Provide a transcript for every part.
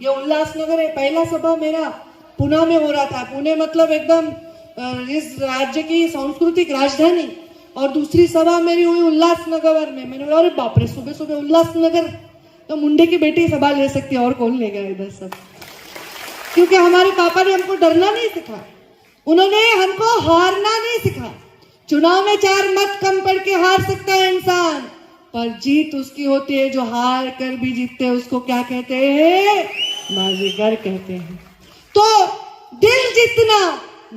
ये उल्लासनगर है। पहला सभा मेरा पुणे में हो रहा था। पुणे मतलब एकदम इस राज्य की सांस्कृतिक राजधानी। और दूसरी सभा मेरी हुई उल्लासनगर में। मैंने बोला अरे बाप रे, सुबह सुबह उल्लासनगर, तो मुंडे की बेटी सभा ले सकती है और कौन लेगा इधर सब। क्योंकि हमारे पापा ने हमको डरना नहीं सिखाया, उन्होंने हमको हारना नहीं सिखाया। चुनाव में 4 मत कम पड़ के हार सकता है इंसान, पर जीत उसकी होती है जो हार कर भी जीतते हैं। उसको क्या कहते हैं? बाजीगर कहते हैं। तो दिल जीतना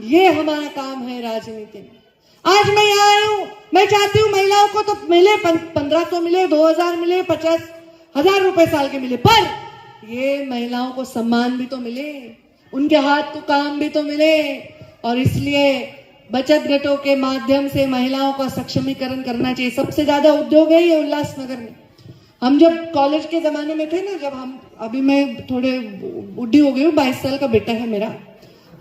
ये हमारा काम है राजनीति में। आज मैं यहाँ आई हूं, मैं चाहती हूँ महिलाओं को तो मिले 1500 मिले, 2000 मिले, 50,000 रुपए साल के मिले, पर ये महिलाओं को सम्मान भी तो मिले, उनके हाथ को काम भी तो मिले। और इसलिए बचत गटों के माध्यम से महिलाओं का सक्षमीकरण करना चाहिए। सबसे ज्यादा उद्योग है ये उल्लासनगर में। हम जब कॉलेज के जमाने में थे ना, जब हम, अभी मैं थोड़े बुढ़ी हो गई हूँ, 22 साल का बेटा है मेरा।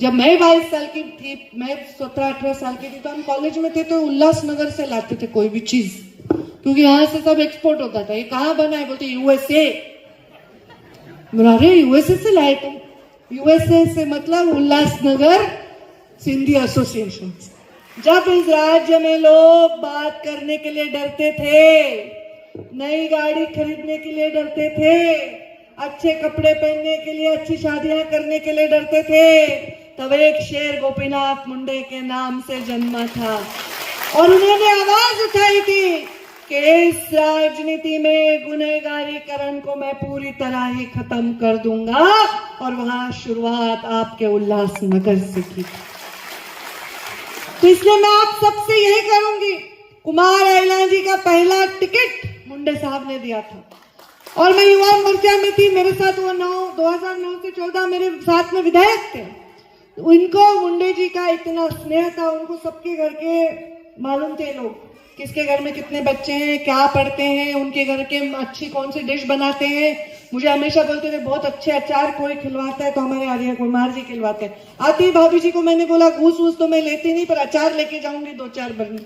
जब मैं 22 साल की थी, मैं 17-18 साल की थी, तो हम कॉलेज में थे तो उल्लासनगर से लाते थे कोई भी चीज, क्योंकि यहाँ से सब एक्सपोर्ट होता था। ये कहाँ बना है? बोलते यूएसए। अरे यूएसए से लाए तुम? यूएसए से मतलब उल्लासनगर सिंधी एसोसिएशन। जब इस राज्य में लोग बात करने के लिए डरते थे, नई गाड़ी खरीदने के लिए डरते थे, अच्छे कपड़े पहनने के लिए, अच्छी शादियां करने के लिए डरते थे, तब एक शेर गोपीनाथ मुंडे के नाम से जन्मा था। और उन्होंने आवाज उठाई थी कि इस राजनीति में गुनहगारीकरण को मैं पूरी तरह ही खत्म कर दूंगा। और वहां शुरुआत आपके उल्लासनगर से की। तो इसलिए मैं आप सबसे यही करूंगी, कुमार अयलान जी का पहला टिकट मुंडे साहब ने दिया था और मैं युवा मोर्चा में थी। मेरे साथ वो 2009 से 14 मेरे साथ में विधायक थे। उनको मुंडे जी का इतना स्नेह था, उनको सबके घर के मालूम थे, लोग किसके घर में कितने बच्चे हैं, क्या पढ़ते हैं, उनके घर के अच्छी कौन सी डिश बनाते हैं। मुझे हमेशा बोलते थे बहुत अच्छे अचार कोई खिलवाता है, तो हमारे आर्य कुमार जी खिलवाते हैं। आती भाभी जी को मैंने बोला घूस वूस तो मैं लेती नहीं, पर अचार लेके जाऊंगी 2-4 बरनी।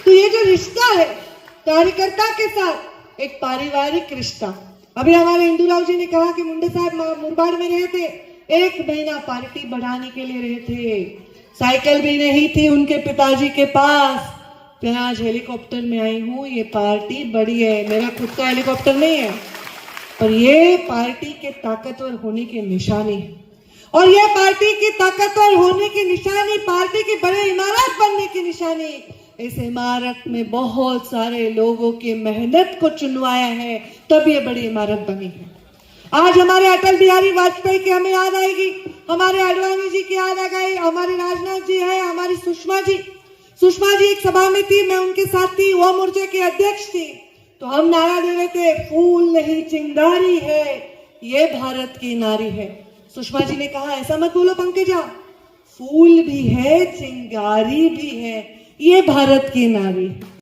तो ये जो रिश्ता है कार्यकर्ता के साथ, एक पारिवारिक रिश्ता। अभी हमारे इंदुराव जी ने कहा कि मुंडे साहब मुरबाड़ में रहे थे, 1 महीना पार्टी बढ़ाने के लिए रहे थे, साइकिल भी नहीं थी उनके पिताजी के पास। मैं आज हेलीकॉप्टर में आई हूँ, ये पार्टी बड़ी है, मेरा खुद का हेलीकॉप्टर नहीं है, पर ये पार्टी के ताकतवर होने की निशानी है। और ये पार्टी की ताकतवर होने की निशानी, पार्टी की बड़ी इमारत बनने की निशानी, इस इमारत में बहुत सारे लोगों की मेहनत को चुनवाया है, तब ये बड़ी इमारत बनी है। आज हमारे अटल बिहारी वाजपेयी की हमें याद आएगी, हमारे आडवाणी जी की याद आ गई, हमारे राजनाथ जी है, हमारी सुषमा जी एक सभा में थी, मैं उनके साथ थी, वो मोर्चे की अध्यक्ष थी। तो हम नारा दे रहे थे, फूल नहीं चिंगारी है, ये भारत की नारी है। सुषमा जी ने कहा ऐसा मत बोलो पंकजा, फूल भी है चिंगारी भी है, ये भारत की नारी है।